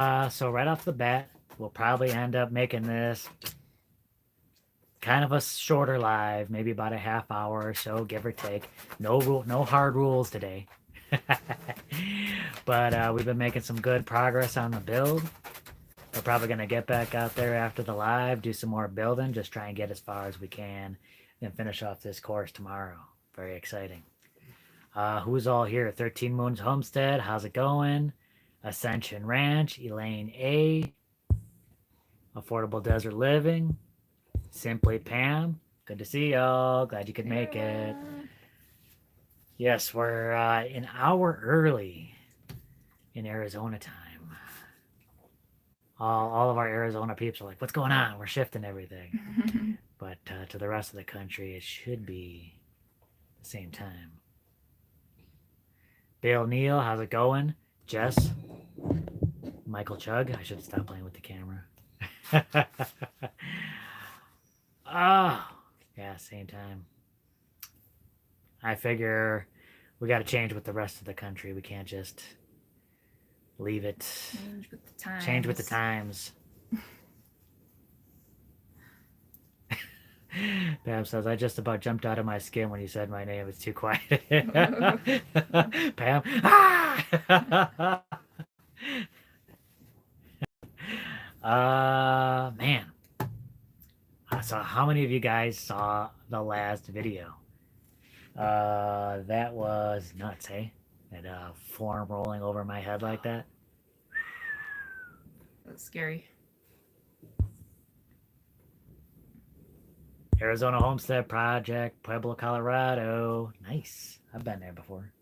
So right off the bat, we'll probably end up making this kind of a shorter live, maybe about a half hour or so, give or take. No hard rules today. But we've been making some good progress on the build. We're probably gonna get back out there after the live, do some more building, just try and get as far as we can, then finish off this course tomorrow. Very exciting. Who's all here? 13 Moons Homestead, how's it going? Ascension Ranch, Elaine A, Affordable Desert Living, Simply Pam. Good to see y'all. Glad you could make it. Yes, we're an hour early in Arizona time. All of our Arizona peeps are like, what's going on? We're shifting everything. But to the rest of the country, it should be the same time. Dale Neal, how's it going? Jess, Michael Chug. I should stop playing with the camera. Oh, yeah, same time. I figure we got to change with the rest of the country. We can't just leave it. Change with the times. Change with the times. Pam says, I just about jumped out of my skin when you said my name. It's too quiet. Pam. Ah! Man. So how many of you guys saw the last video? That was nuts, hey? That form rolling over my head like that. That's scary. Arizona Homestead Project, Pueblo, Colorado. Nice. I've been there before.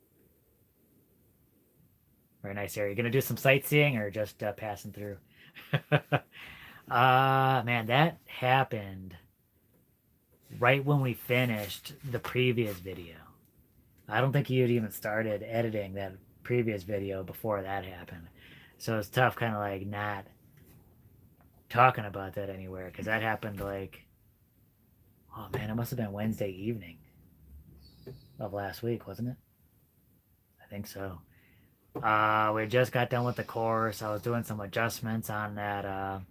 Very nice area. You gonna do some sightseeing or just passing through? Man, that happened right when we finished the previous video. I don't think you'd even started editing that previous video before that happened. So it's tough kind of like not talking about that anywhere because that happened like, oh man, it must have been Wednesday evening of last week, wasn't it? I think so. We just got done with the course. I was doing some adjustments on that. I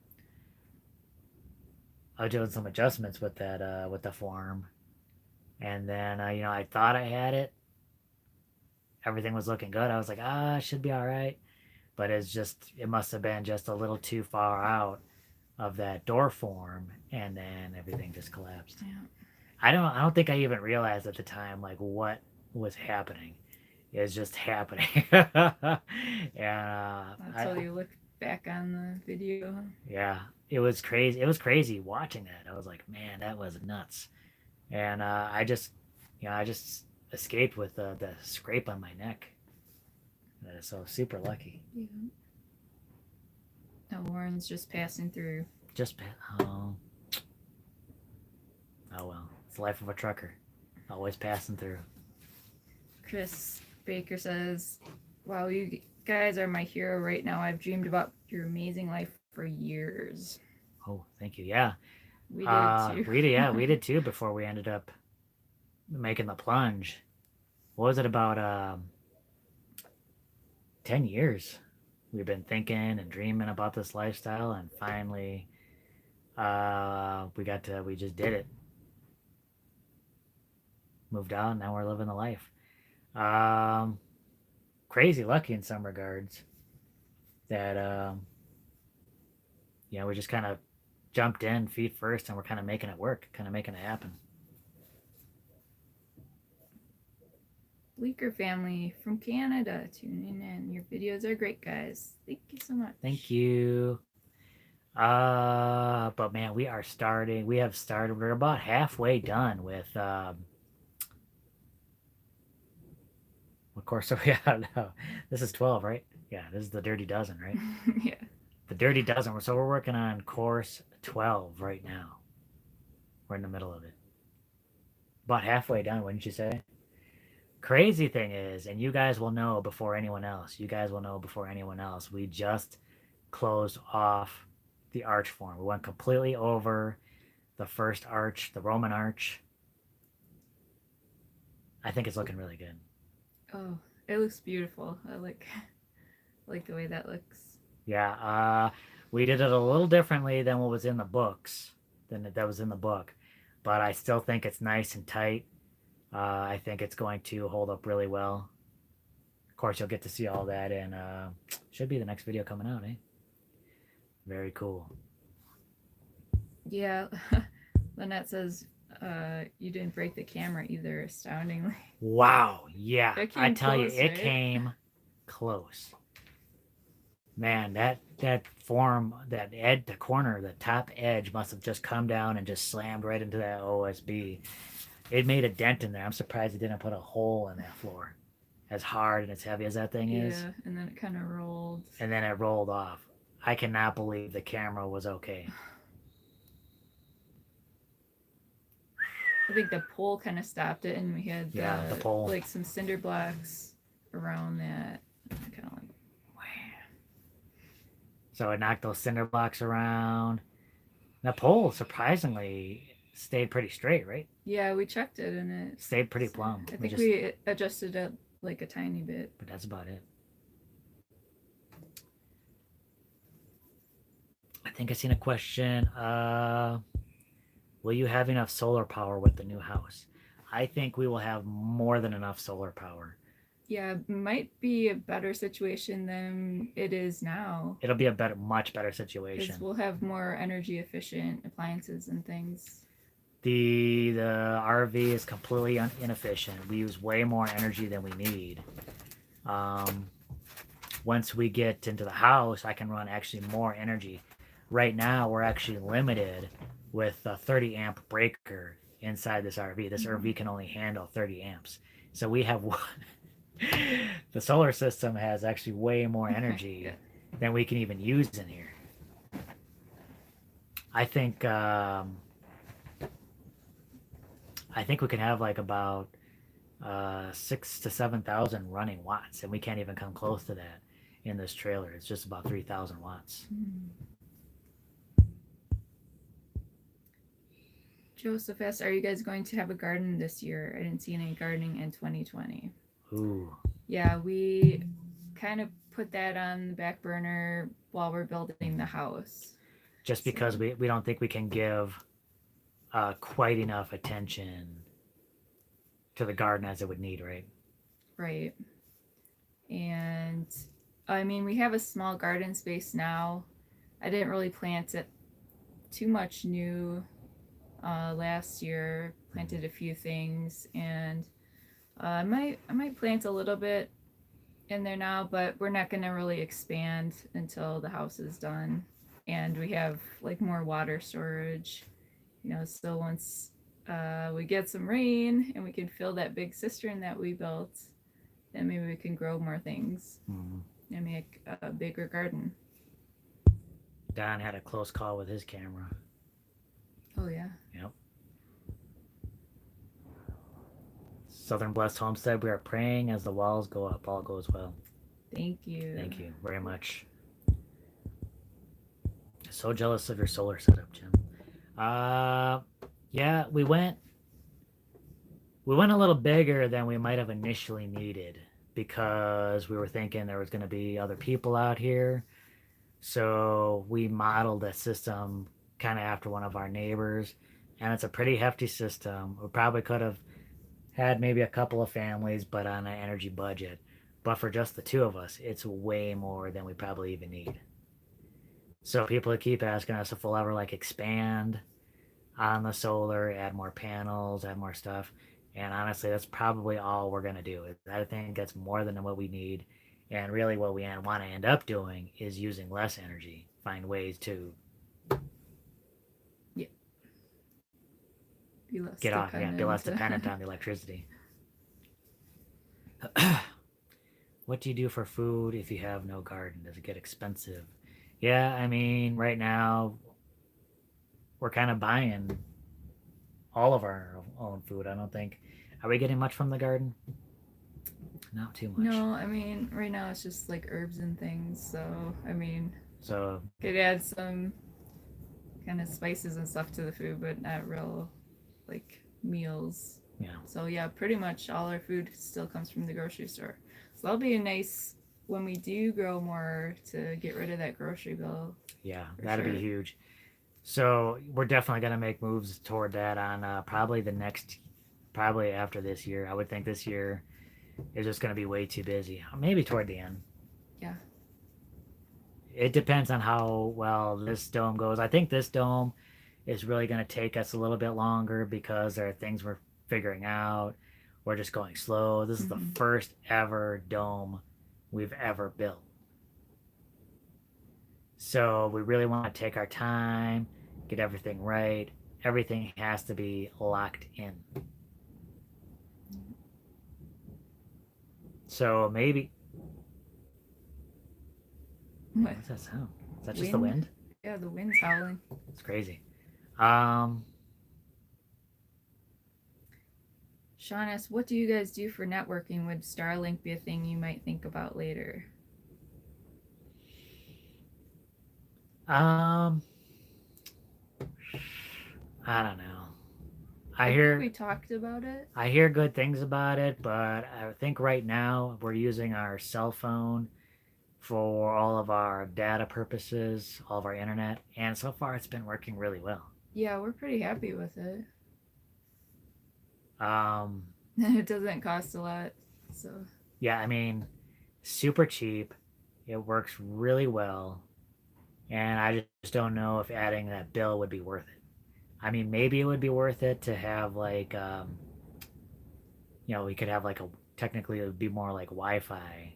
was doing some adjustments with that with the form, and then I thought I had it. Everything was looking good. I was like, it should be all right. But it must have been just a little too far out of that door form, and then everything just collapsed. Yeah. I don't think I even realized at the time like what was happening. It was just happening. And Until you look back on the video. yeah, it was crazy. It was crazy watching that. I was like, man, that was nuts. And I just escaped with the scrape on my neck. So super lucky. Yeah. No, Warren's just passing through. Oh well, it's the life of a trucker, always passing through. Chris Baker says, wow, you guys are my hero right now. I've dreamed about your amazing life for years. Oh, thank you. Yeah, we did too. we did too before we ended up making the plunge. What was it, about 10 years we've been thinking and dreaming about this lifestyle, and finally we just did it. Moved out, now we're living the life. Crazy lucky in some regards that we just kind of jumped in feet first, and we're kind of making it work, kind of making it happen. Bleecker family from Canada tuning in. Your videos are great, guys. Thank you so much. Thank you. But man, we're about halfway done with what course are we at now? This is 12, right? Yeah, this is the Dirty Dozen, right? Yeah. The Dirty Dozen. So we're working on course 12 right now. We're in the middle of it. About halfway done, wouldn't you say? Crazy thing is, and you guys will know before anyone else, we just closed off the arch form. We went completely over the first arch, the Roman arch. I think it's looking really good. Oh, it looks beautiful. I like the way that looks. Yeah, we did it a little differently than what was in the books, that was in the book, but I still think it's nice and tight. I think it's going to hold up really well. Of course, you'll get to see all that, and should be the next video coming out, eh? Very cool. Yeah. Lynette says you didn't break the camera either, astoundingly. Wow, yeah, It I came tell you, close, it right? came close. Man, that form, that edge, the corner, the top edge must have just come down and just slammed right into that OSB. It made a dent in there. I'm surprised it didn't put a hole in that floor. As hard and as heavy as that thing is. Yeah, and then it kind of rolled. And then it rolled off. I cannot believe the camera was okay. I think the pole kind of stopped it, and we had the pole. like some cinder blocks around that. Kind of like, wham. So it knocked those cinder blocks around. The pole surprisingly stayed pretty straight, right? Yeah, we checked it, and it stayed pretty plumb. I think we adjusted it like a tiny bit, but that's about it. I think I seen a question. Will you have enough solar power with the new house? I think we will have more than enough solar power. Yeah, might be a better situation than it is now. It'll be a much better situation. Because we'll have more energy efficient appliances and things. The RV is completely inefficient. We use way more energy than we need. Once we get into the house, I can run actually more energy. Right now, we're actually limited with a 30 amp breaker inside this RV. This RV can only handle 30 amps. So we have the solar system has actually way more energy than we can even use in here. I think we can have like about 6,000 to 7,000 running watts, and we can't even come close to that in this trailer. It's just about 3,000 watts. Joseph asks, are you guys going to have a garden this year? I didn't see any gardening in 2020. Ooh. Yeah, we kind of put that on the back burner while we're building the house. Just because we don't think we can give quite enough attention to the garden as it would need, right? Right. And I mean, we have a small garden space now. I didn't really plant it too much new last year. Planted a few things, and I might plant a little bit in there now, but we're not going to really expand until the house is done and we have like more water storage, so once we get some rain and we can fill that big cistern that we built, then maybe we can grow more things and make a bigger garden. Don had a close call with his camera. Oh yeah. Yep. Southern Blessed Homestead, we are praying as the walls go up, all goes well. Thank you. Thank you very much. So jealous of your solar setup, Jim. Yeah, we went a little bigger than we might have initially needed because we were thinking there was going to be other people out here. So we modeled a system kind of after one of our neighbors, and it's a pretty hefty system. We probably could have had maybe a couple of families, but on an energy budget. But for just the two of us, it's way more than we probably even need. So people keep asking us if we'll ever expand on the solar, add more panels, add more stuff. And honestly, that's probably all we're going to do. I think that's more than what we need. And really what we want to end up doing is using less energy, find ways to be less be less dependent on the electricity. What do you do for food if you have no garden? Does it get expensive? Yeah, I mean, right now we're kind of buying all of our own food. I don't think. Are we getting much from the garden? Not too much. No, I mean, right now it's just herbs and things. So, I mean, so could add some kind of spices and stuff to the food, but not real meals. Yeah. So yeah, pretty much all our food still comes from the grocery store. So that'll be a nice when we do grow more to get rid of that grocery bill. Yeah, For that'd sure. be huge. So we're definitely going to make moves toward that on probably after this year. I would think this year is just going to be way too busy. Maybe toward the end. Yeah. It depends on how well this dome goes. I think this dome is really going to take us a little bit longer because there are things we're figuring out. We're just going slow. This is the Mm-hmm. first ever dome we've ever built. So we really want to take our time, get everything right. Everything has to be locked in. So maybe. What? What's that sound? Is that just the Wind? wind? Yeah, the wind's howling. It's crazy. Um, Sean asks, what do you guys do for networking? Would Starlink be a thing you might think about later? um, I don't know. I think we talked about it. I hear good things about it, but I think right now we're using our cell phone for all of our data purposes, all of our internet, and so far it's been working really well. Yeah, we're pretty happy with it. Um, It doesn't cost a lot, so yeah, I mean, super cheap. It works really well, and I just don't know if adding that bill would be worth it. I mean, maybe it would be worth it to have like, we could have like technically it would be more like Wi-Fi,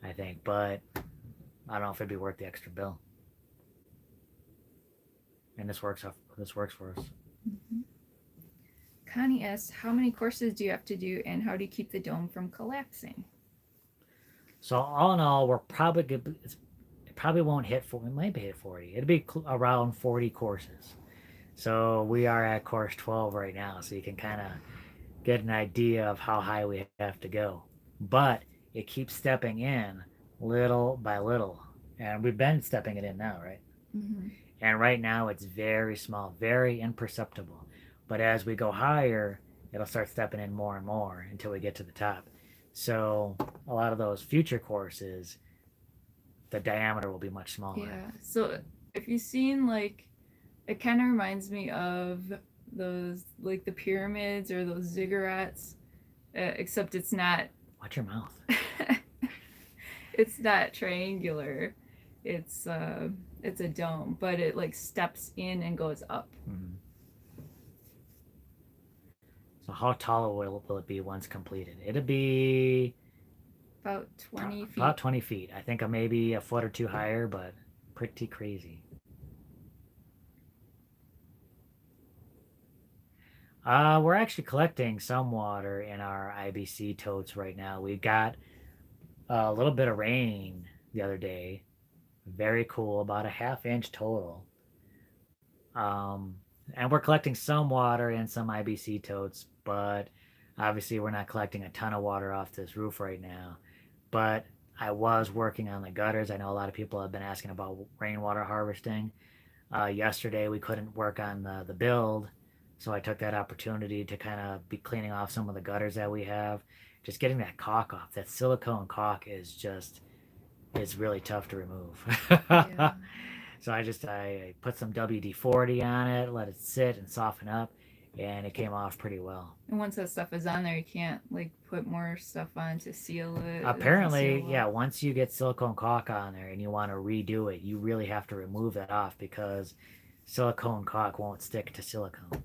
I think, but I don't know if it'd be worth the extra bill. And this works for us. mm-hmm. Connie asks, how many courses do you have to do and how do you keep the dome from collapsing? So all in all, we're probably good. It probably won't hit 40. It might hit 40. It'll be around 40 courses. So we are at course 12 right now. So you can kind of get an idea of how high we have to go. But it keeps stepping in little by little. And we've been stepping it in now, right? Mm-hmm. And right now it's very small, very imperceptible. But as we go higher, it'll start stepping in more and more until we get to the top. So a lot of those future courses, the diameter will be much smaller. Yeah. So if you've seen it kind of reminds me of those like the pyramids or those ziggurats, except it's not. Watch your mouth. It's not triangular. It's a dome, but it like steps in and goes up. Mm-hmm. So how tall will it be once completed? It'll be about 20 feet. About 20 feet. I think maybe a foot or two higher, but pretty crazy. We're actually collecting some water in our IBC totes right now. We got a little bit of rain the other day. Very cool, about a ½ inch total. And we're collecting some water in some IBC totes, but obviously we're not collecting a ton of water off this roof right now. But I was working on the gutters. I know a lot of people have been asking about rainwater harvesting. Yesterday we couldn't work on the build, so I took that opportunity to kind of be cleaning off some of the gutters that we have. Just getting that caulk off. That silicone caulk is really tough to remove. Yeah. So I put some WD-40 on it, let it sit and soften up, and it came off pretty well. And once that stuff is on there, you can't put more stuff on to seal it. Apparently, yeah, once you get silicone caulk on there and you want to redo it, you really have to remove that off because silicone caulk won't stick to silicone.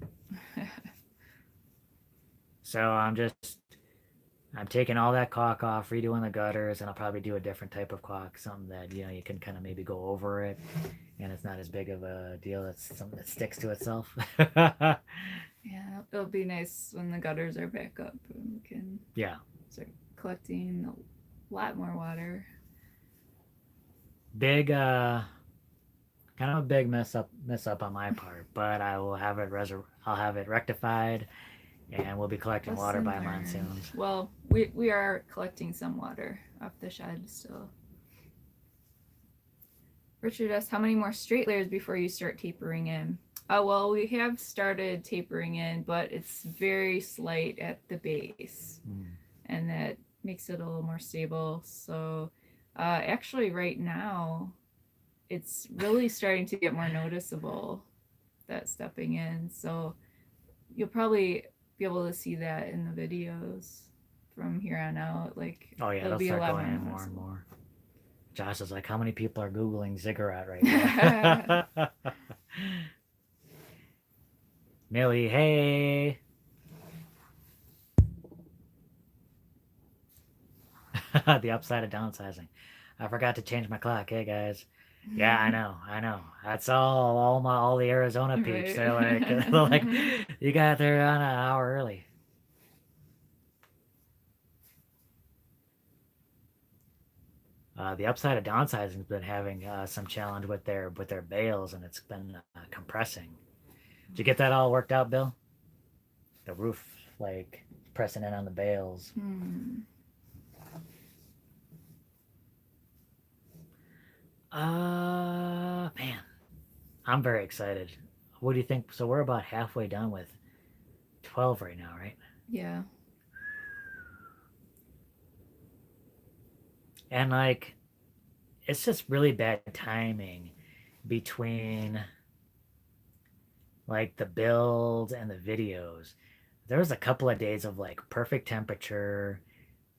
So I'm taking all that caulk off, redoing the gutters, and I'll probably do a different type of caulk, something that you can kind of maybe go over it, and it's not as big of a deal. It's something that sticks to itself. Yeah, it'll be nice when the gutters are back up and we can start collecting a lot more water. Big, kind of a big mess up on my part, but I'll have it rectified. And we'll be collecting water by monsoons. Well, we are collecting some water off the shed still. Richard asks, how many more straight layers before you start tapering in? Well, we have started tapering in, but it's very slight at the base. And that makes it a little more stable. So Actually, right now, it's really starting to get more noticeable that stepping in. So you'll probably be able to see that in the videos from here on out. Like, Oh yeah, it'll they'll be a start lot going more in more and noticeable. more. Josh is like, how many people are Googling ziggurat right now? Millie, hey. The upside of downsizing. I forgot to change my clock. Hey guys. Yeah, I know. That's all the Arizona peeps. Right. They're like, you got there on an hour early. The upside of downsizing's been having some challenge with their bales, and it's been compressing. Did you get that all worked out, Bill? The roof, like pressing in on the bales. Man, I'm very excited. What do you think? So we're about halfway done with 12 right now, right? Yeah. And like, it's just really bad timing between like the build and the videos. There was a couple of days of like perfect temperature.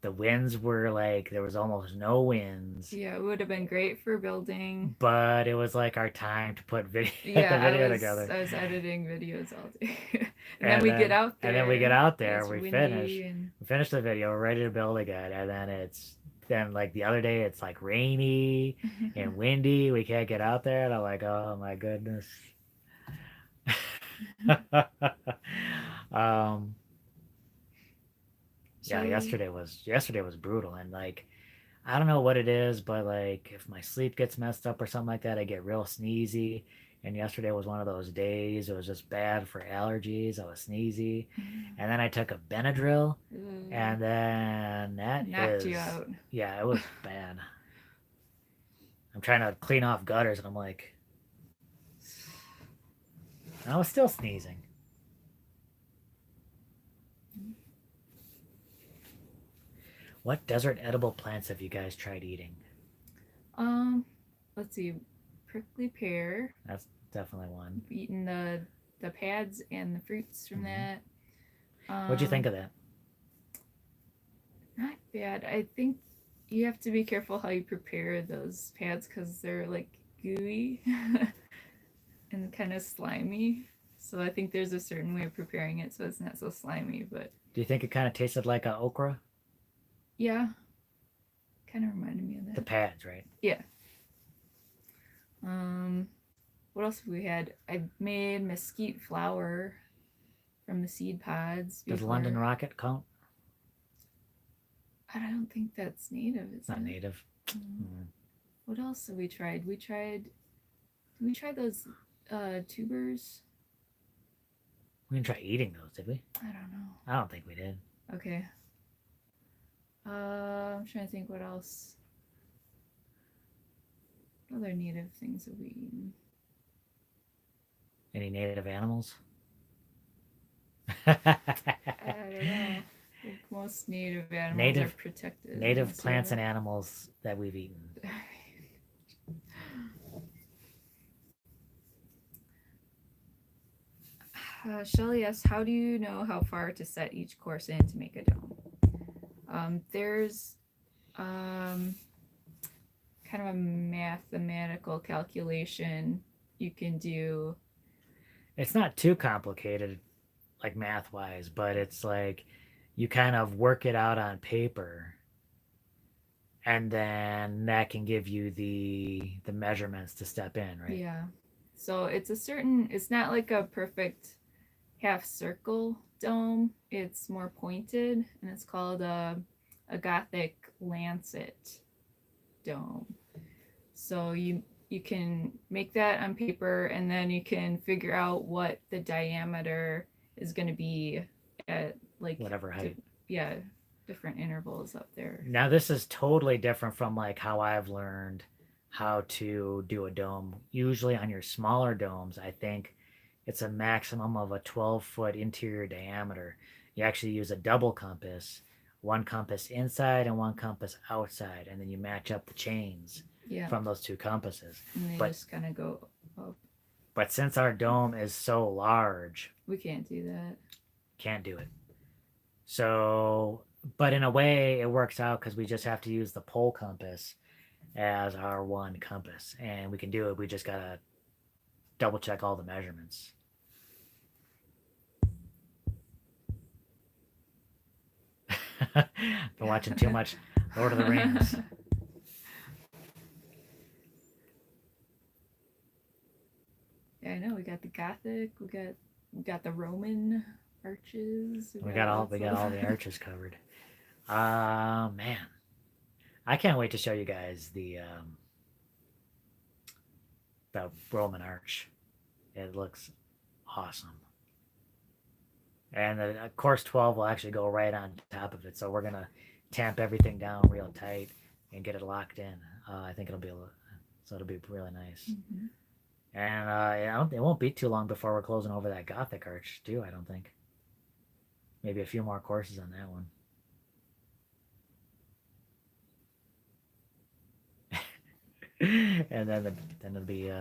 The winds were like, there was almost no winds. Yeah, it would have been great for building. But it was like our time to put the Yeah, video together. I was editing videos all day. And we get then out there. and then we get out there, It's we windy and finish the video, we're ready to build again, and then like the other day it's like rainy and windy, we can't get out there, and I'm like, oh my goodness. um yeah, yesterday was brutal, and like I don't know what it is, but like if my sleep gets messed up or something like that, I get real sneezy. And yesterday was one of those days. It was just bad for allergies. I was sneezy. And then I took a Benadryl, and then knocked you out. Yeah, it was bad. I'm trying to clean off gutters, and I'm like, I was still sneezing. What desert edible plants have you guys tried eating? Let's see, prickly pear. That's definitely one. Eaten the pads and the fruits from that. What'd you think of that? Not bad. I think you have to be careful how you prepare those pads because they're like gooey and kind of slimy. So I think there's a certain way of preparing it so it's not so slimy. But do you think it kind of tasted like a okra? Yeah, kind of reminded me of that. The pads, right? Yeah. What else have we had? I made mesquite flour from the seed pods. Does London Rocket count? I don't think that's native. It's not native. What else have we tried? Did we try those tubers? We didn't try eating those, did we? I don't know. I don't think we did. Okay. I'm trying to think what else. Other native things have we eaten? Any native animals? I don't know. Like most native animals are protected. Native plants and animals that we've eaten. Shelly asks, how do you know how far to set each course in to make a dome? There's kind of a mathematical calculation you can do. It's not too complicated, like math-wise, but it's like you kind of work it out on paper, and then that can give you the measurements to step in, right? Yeah. So it's not like a perfect half circle dome. It's more pointed, and it's called a Gothic lancet dome. So you can make that on paper, and then you can figure out what the diameter is going to be at like whatever height. Different intervals up there. Now this is totally different from like how I've learned how to do a dome. Usually on your smaller domes, I think it's a maximum of a 12-foot interior diameter. You actually use a double compass one compass inside and one compass outside, and then you match up the chains Yeah. from those two compasses. And they But just kind of go up. but since our dome is so large, We can't do that. can't do it. So, but in a way, it works out because we just have to use the pole compass as our one compass, and we can do it. We just gotta double check all the measurements. Been watching too much Lord of the Rings. Yeah, I know. We got the Gothic. We got the Roman arches. We got all the arches covered. Man, I can't wait to show you guys the Roman arch. It looks awesome. And of course 12 will actually go right on top of it, so we're gonna tamp everything down real tight and get it locked in. I think it'll be really nice. Mm-hmm. And it won't be too long before we're closing over that Gothic arch too. I don't think. Maybe a few more courses on that one. And then it'll be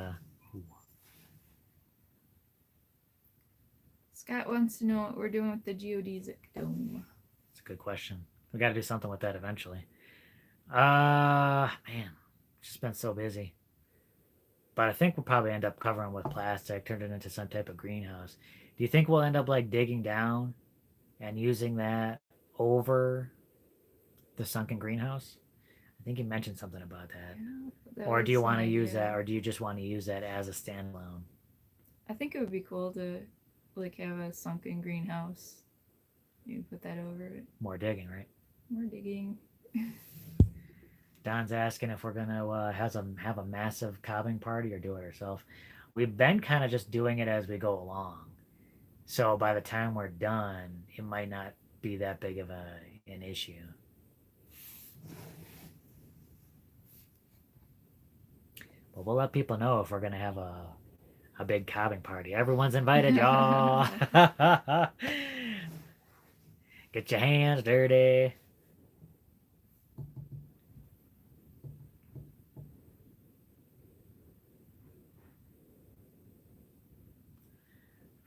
Scott wants to know what we're doing with the geodesic dome. It's a good question. We got to do something with that eventually. Man, just been so busy. But I think we'll probably end up covering with plastic, turn it into some type of greenhouse. Do you think we'll end up like digging down and using that over the sunken greenhouse? I think you mentioned something about that. Yeah, Or do you want to use that, or do you just want to use that as a standalone? I think it would be cool to like have a sunken greenhouse. You put that over it. More digging, right? More digging. Don's asking if we're gonna have a massive cobbing party or do it ourselves. We've been kind of just doing it as we go along, so by the time we're done, it might not be that big of an issue. But we'll let people know if we're gonna have a big cobbing party. Everyone's invited, y'all. Get your hands dirty.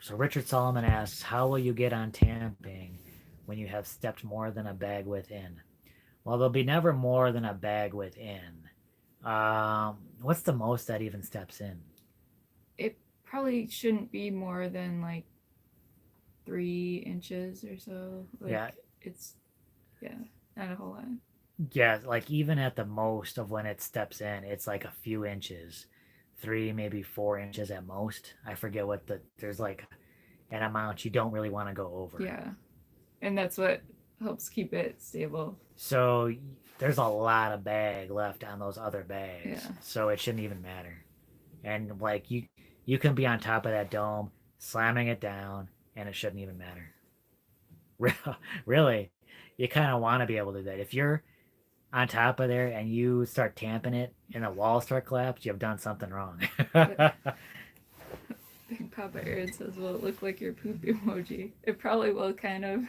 So Richard Solomon asks, how will you get on tamping when you have stepped more than a bag width in? Well, there'll be never more than a bag width in. What's the most that even steps in? It probably shouldn't be more than like 3 inches or so. Like, Yeah. It's, not a whole lot. Yeah, like even at the most of when it steps in, it's like a few inches. 3, maybe 4 inches at most. I forget there's like an amount you don't really want to go over. Yeah. And that's what helps keep it stable. So there's a lot of bag left on those other bags. Yeah. So it shouldn't even matter. And like you can be on top of that dome, slamming it down, and it shouldn't even matter. Really, you kind of want to be able to do that. If you're on top of there and you start tamping it and the walls start collapsed, you've done something wrong. Big Papa Aaron says, will it look like your poop emoji? It probably will, kind of.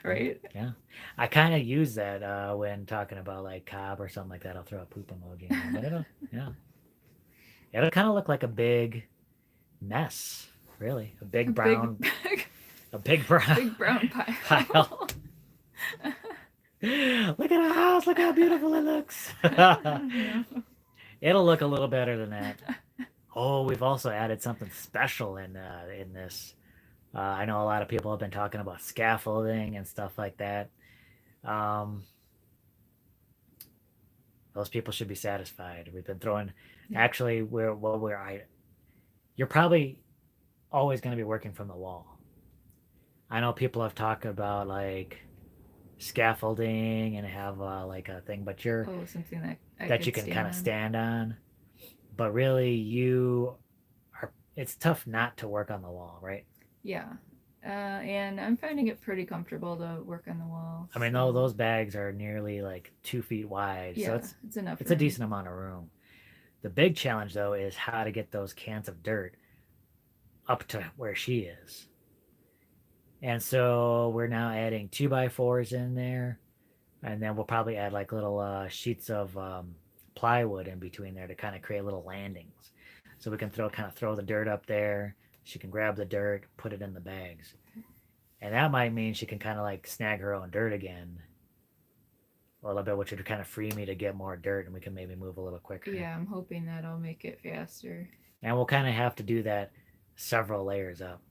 Right? Yeah. I kind of use that when talking about like cob or something like that. I'll throw a poop emoji in there. But it'll kind of look like a big mess, really. A big brown big brown pile. Look at our house. Look how beautiful it looks. It'll look a little better than that. Oh, we've also added something special in this. I know a lot of people have been talking about scaffolding and stuff like that. Those people should be satisfied. We've been throwing. Actually, you're probably always going to be working from the wall. I know people have talked about like scaffolding and have like a thing, but something that you can kind of stand on. But really, it's tough not to work on the wall, right? Yeah. And I'm finding it pretty comfortable to work on the wall. I mean, those bags are nearly like 2 feet wide. Yeah, so it's enough. It's a decent amount of room. The big challenge, though, is how to get those cans of dirt up to where she is. And so we're now adding 2x4s in there. And then we'll probably add like little sheets of plywood in between there to kind of create little landings. So we can throw the dirt up there. She can grab the dirt, put it in the bags. And that might mean she can kind of like snag her own dirt again a little bit, which would kind of free me to get more dirt and we can maybe move a little quicker. Yeah, I'm hoping that'll make it faster. And we'll kind of have to do that several layers up.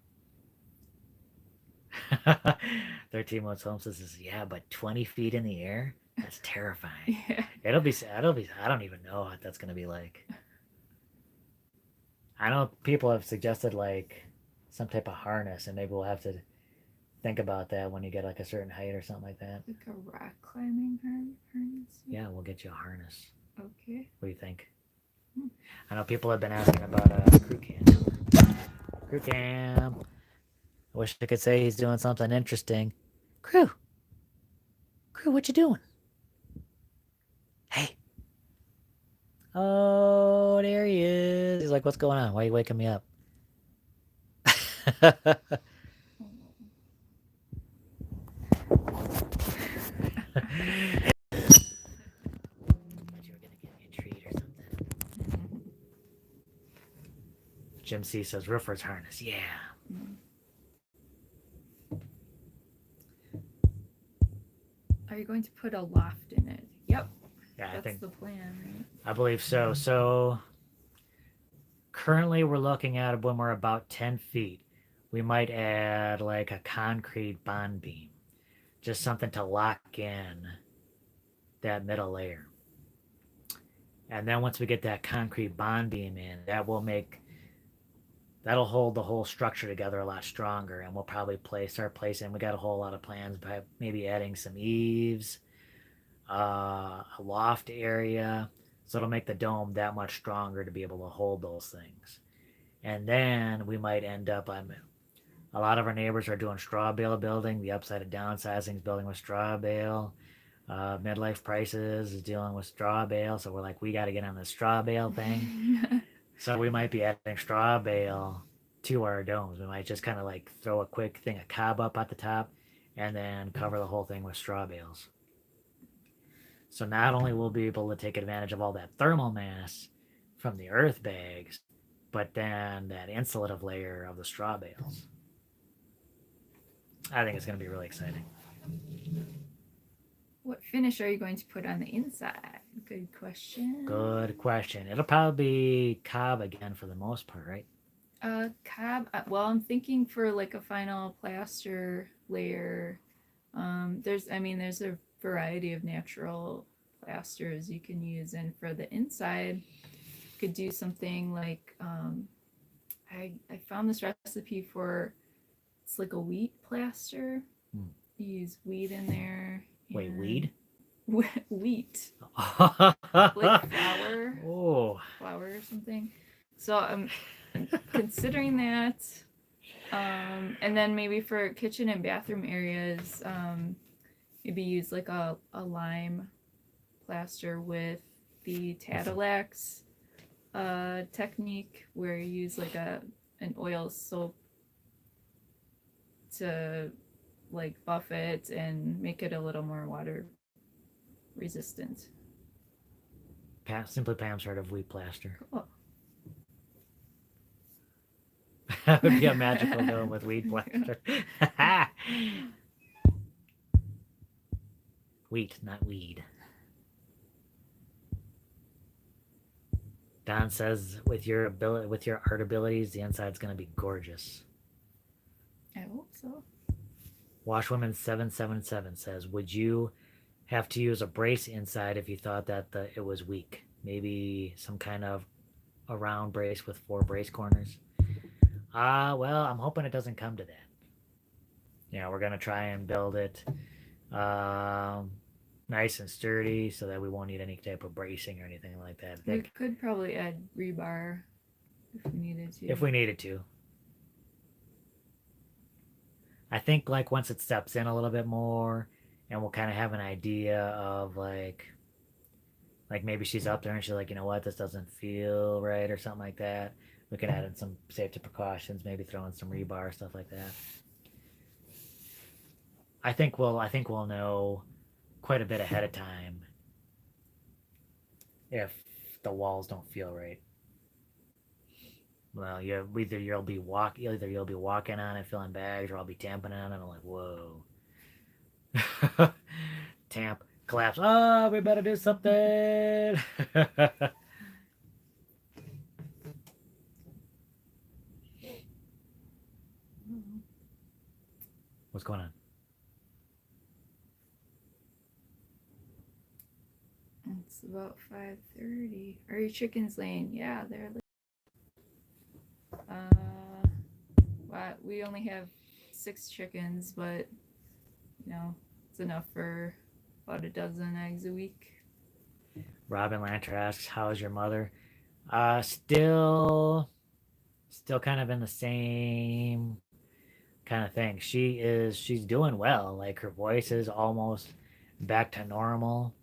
13 months home says, yeah, but 20 feet in the air? That's terrifying. Yeah. It'll be, I don't even know what that's going to be like. I know people have suggested like some type of harness, and maybe we'll have to think about that when you get like a certain height or something like that. Like a rock climbing harness? Yeah, we'll get you a harness. Okay. What do you think? Hmm. I know people have been asking about a crew cam. Crew cam. I wish I could say he's doing something interesting. Crew, what you doing? Hey. Oh, there he is. He's like, what's going on? Why are you waking me up? You were gonna give me a treat or something. Jim C says roofer's harness. Yeah. Are you going to put a loft in it? Yep. Yeah, That's I think the plan, right? I believe so. So currently we're looking at when we're about 10 feet, we might add like a concrete bond beam, just something to lock in that middle layer. And then once we get that concrete bond beam in, that'll hold the whole structure together a lot stronger. And we'll probably start placing. We got a whole lot of plans by maybe adding some eaves, a loft area, so it'll make the dome that much stronger to be able to hold those things. And then we might end up on a lot of our neighbors are doing straw bale building. The upside of downsizing is building with straw bale. Midlife Prices is dealing with straw bale, so we're like, we got to get on the straw bale thing. So we might be adding straw bale to our domes. We might just kind of like throw a quick thing of cob up at the top and then cover the whole thing with straw bales. So not only will we be able to take advantage of all that thermal mass from the earth bags, but then that insulative layer of the straw bales. I think it's going to be really exciting. What finish are you going to put on the inside? Good question. Good question. It'll probably be cob again for the most part, right? Cob. Well, I'm thinking for like a final plaster layer. There's a variety of natural plasters you can use, and for the inside, you could do something like I found this recipe for, it's like a wheat plaster. You use wheat in there. Wait, weed? Wheat. Like flour. Oh. Flour or something. So I'm considering that. And then maybe for kitchen and bathroom areas, maybe use like a lime plaster with the Tadilax technique, where you use like an oil soap to like buff it and make it a little more water resistant. Simply Pam's heard of wheat plaster. Cool. That would be a magical dome with wheat plaster. Wheat, not weed. Don says, with your art abilities, the inside's going to be gorgeous. I hope so. Washwoman 777 says, would you have to use a brace inside if you thought that it was weak? Maybe some kind of a round brace with 4 brace corners? Well, I'm hoping it doesn't come to that. Yeah, we're going to try and build it nice and sturdy so that we won't need any type of bracing or anything like that. We could probably add rebar if we needed to. If we needed to. I think like once it steps in a little bit more and we'll kind of have an idea of like maybe she's up there and she's like, you know what, this doesn't feel right or something like that. We can add in some safety precautions, maybe throw in some rebar, stuff like that. I think we'll know quite a bit ahead of time if the walls don't feel right. Well, either you'll be walking on it feeling bags, or I'll be tamping on it. I'm like, whoa, tamp collapse. Oh, we better do something. What's going on? It's about 5:30. Are your chickens laying? Yeah, they're laying. Well, we only have 6 chickens, but it's enough for about a dozen eggs a week. Robin Lanter asks, "How's your mother?" Still kind of in the same kind of thing. She's doing well. Like her voice is almost back to normal.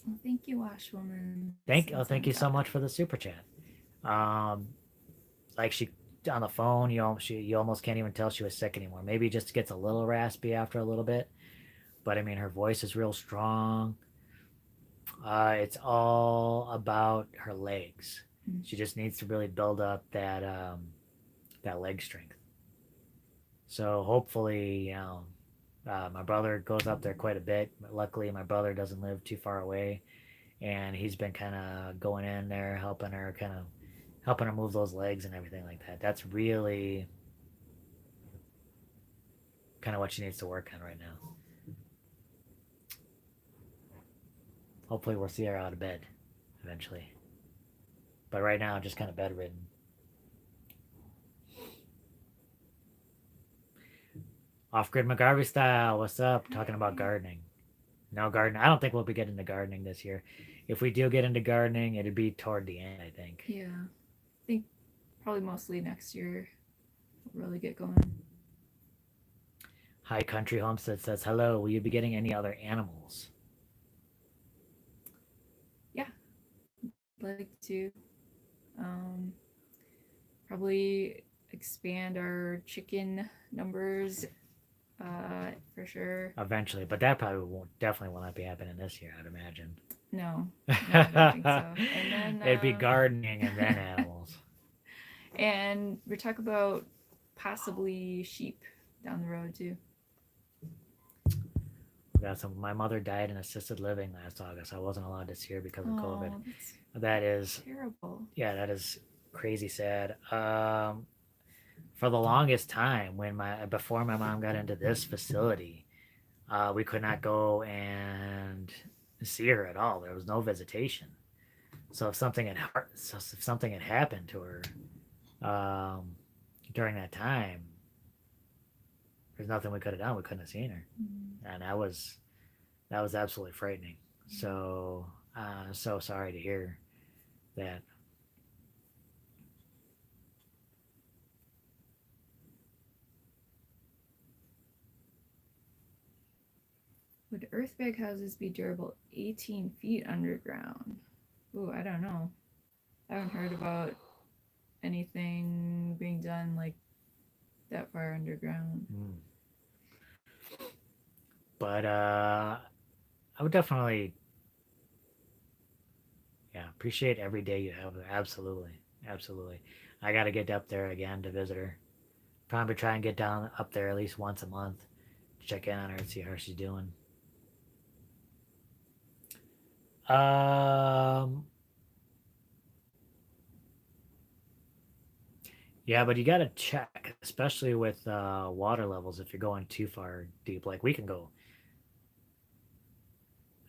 Well, thank you, Washwoman. Thank you so much for the super chat. Um, like she on the phone, you almost can't even tell she was sick anymore. Maybe it just gets a little raspy after a little bit, but I mean her voice is real strong. It's all about her legs. Mm-hmm. She just needs to really build up that leg strength. So hopefully, my brother goes up there quite a bit. Luckily, my brother doesn't live too far away, and he's been kind of going in there, helping her move those legs and everything like that. That's really kind of what she needs to work on right now. Hopefully, we'll see her out of bed eventually. But right now, just kind of bedridden. Off Grid McGarvey style, what's up? Talking about gardening. No gardening. I don't think we'll be getting into gardening this year. If we do get into gardening, it'd be toward the end, I think. Yeah, I think probably mostly next year we'll really get going. High Country Homestead says, "Hello, will you be getting any other animals?" Yeah, like to probably expand our chicken numbers for sure. Eventually, but that definitely will not be happening this year, I'd imagine. No, I don't think so. And then it'd be gardening and then animals. And we're talking about possibly sheep down the road too. My mother died in assisted living last August. I wasn't allowed to see her because of COVID. That is terrible. Yeah, that is crazy sad. For the longest time, before my mom got into this facility, we could not go and see her at all. There was no visitation. So if something had happened to her during that time, there's nothing we could have done. We couldn't have seen her, and that was absolutely frightening. So so sorry to hear that. Would Earthbag houses be durable 18 feet underground? Ooh, I don't know. I haven't heard about anything being done like that far underground. But I would definitely, appreciate every day you have there. Absolutely. I got to get up there again to visit her. Probably try and get down up there at least once a month to check in on her and see how she's doing. Yeah, but you got to check, especially with water levels if you're going too far deep. Like we can go.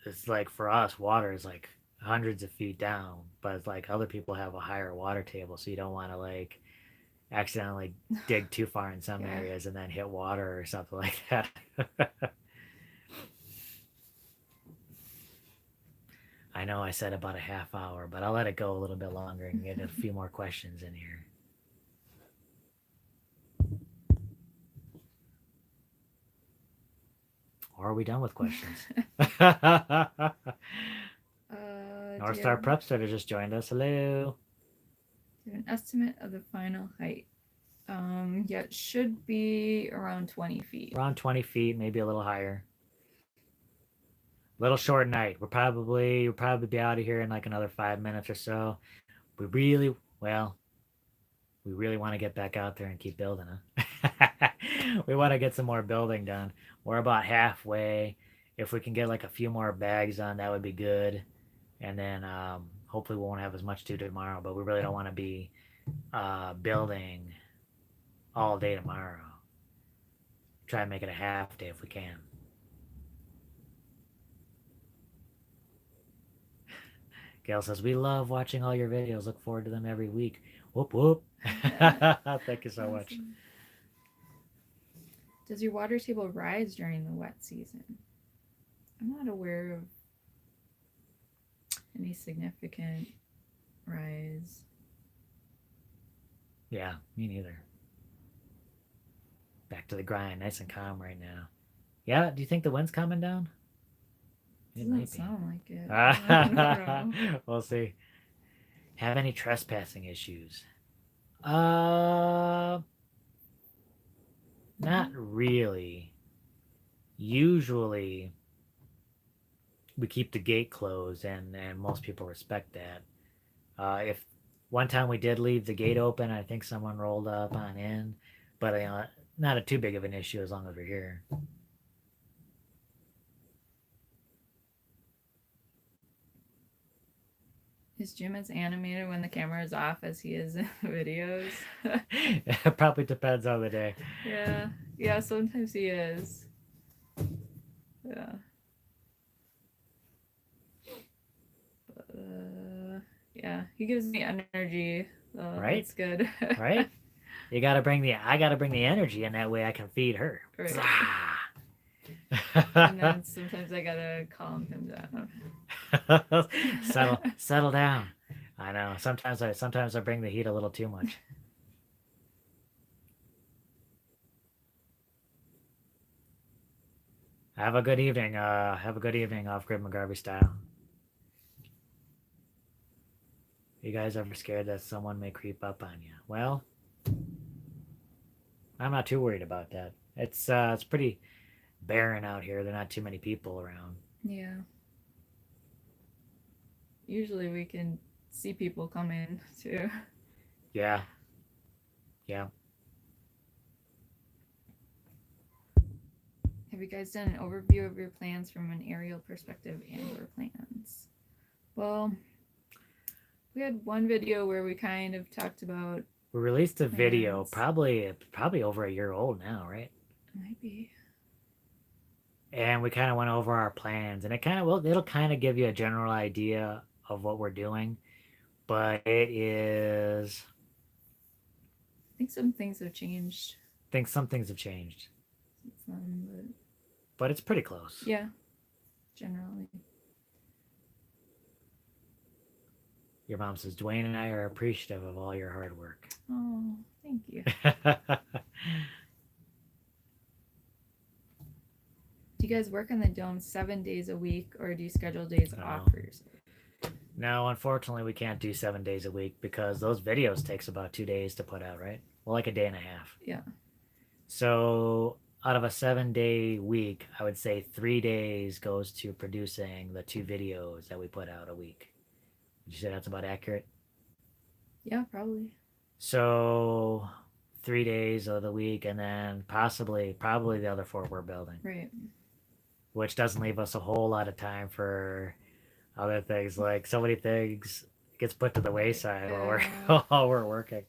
It's like for us, water is like hundreds of feet down, but it's like other people have a higher water table, so you don't want to like accidentally dig too far in some areas and then hit water or something like that. I know I said about a half hour, but I'll let it go a little bit longer and get a few more questions in here. Or are we done with questions? North Star Prepster just joined us. Hello. Do you have an estimate of the final height Yeah, it should be around 20 feet. Around 20 feet, maybe a little higher. Little short night. We'll probably be out of here in like another 5 minutes or so. We really, well, we really want to get back out there and keep building, huh? We want to get some more building done. We're about halfway. If we can get like a few more bags on, that would be good. And then hopefully we won't have as much to do tomorrow, but we really don't want to be building all day tomorrow. Try and make it a half day if we can. Gail says, we love watching all your videos. Look forward to them every week. Whoop, whoop. Thank you so much. Does your water table rise during the wet season? I'm not aware of any significant rise. Yeah, me neither. Back to the grind. Nice and calm right now. Yeah, do you think the wind's coming down? It Doesn't might be. sound like it. I don't know. We'll see. Have any trespassing issues? Not really. Usually, we keep the gate closed, and most people respect that. If one time we did leave the gate open, I think someone rolled up on in, but not a too big of an issue as long as we're here. Is Jim as animated when the camera is off as he is in videos? It probably depends on the day. Yeah, sometimes he is. Yeah. Yeah, he gives me energy. Right? That's good. Right? I gotta bring the energy, and that way I can feed her. Right. And then sometimes I gotta calm him down. settle down. I know. Sometimes I bring the heat a little too much. Have a good evening. Off Grid McGarvey style. You guys ever scared that someone may creep up on you? Well, I'm not too worried about that. It's pretty barren out here. There are not too many people around. Yeah. Usually we can see people come in too. Yeah. Have you guys done an overview of your plans from an aerial perspective and your plans? Well, we had one video where we kind of talked about. We released a video, probably over a year old now, right? Might be. And we kind of went over our plans, and it'll kind of give you a general idea of what we're doing, but it is. I think some things have changed. Some things have changed. Since then, but it's pretty close. Yeah, generally. Your mom says, Dwayne and I are appreciative of all your hard work. Oh, thank you. Do you guys work on the dome 7 days a week, or do you schedule days off for yourself? No, unfortunately, we can't do 7 days a week because those videos takes about 2 days to put out, right? Well, like a day and a half. Yeah. So out of a 7-day week, I would say 3 days goes to producing the 2 videos that we put out a week. Would you say that's about accurate? Yeah, probably. So 3 days of the week, and then probably the other 4 we're building. Right. Which doesn't leave us a whole lot of time for other things. Like so many things gets put to the wayside while we're working.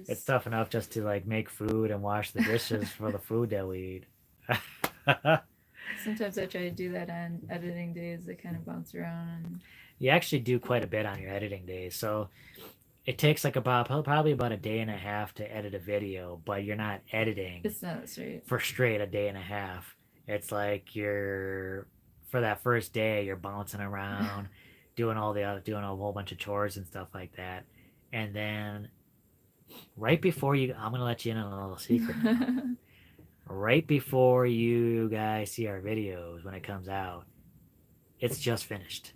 It's tough enough just to like make food and wash the dishes for the food that we eat. Sometimes I try to do that on editing days. They kind of bounce around. You actually do quite a bit on your editing days. So it takes like probably about a day and a half to edit a video, but you're not editing. It's not straight. For straight a day and a half. It's like for that first day, you're bouncing around, doing a whole bunch of chores and stuff like that. And then right before I'm going to let you in on a little secret. Right before you guys see our videos when it comes out, it's just finished.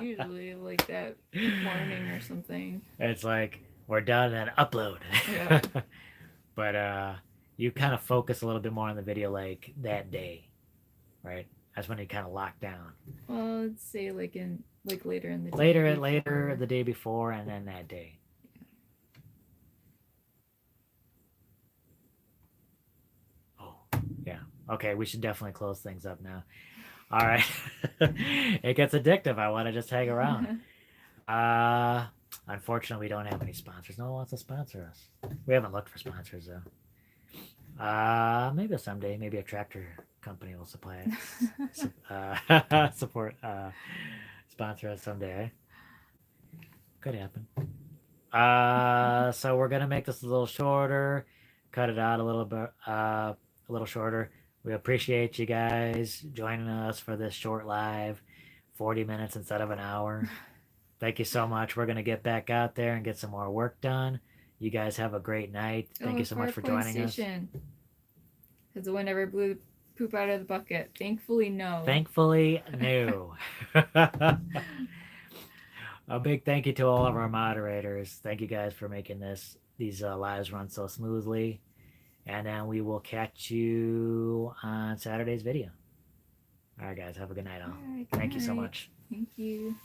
Usually like that morning or something. It's like we're done and upload. Yeah. But you kind of focus a little bit more on the video like that day, right? That's when you kind of lock down. Well, I'd say like later in the day. Later the day before, and then that day. Oh, yeah. Okay, we should definitely close things up now. All right. It gets addictive. I want to just hang around. Unfortunately, we don't have any sponsors. No one wants to sponsor us. We haven't looked for sponsors though. Maybe someday. Maybe a tractor company will supply it. Support. Sponsor us someday. Eh? Could happen. So we're gonna make this a little shorter. Cut it out a little bit. A little shorter. We appreciate you guys joining us for this short live, 40 minutes instead of an hour. Thank you so much. We're going to get back out there and get some more work done. You guys have a great night. Thank you so much for joining us. Has the wind ever blew poop out of the bucket? Thankfully, no. Thankfully, no. A big thank you to all of our moderators. Thank you guys for making these lives run so smoothly. And then we will catch you on Saturday's video. All right, guys. Have a good night all. All right, Thank you so night. much. Thank you.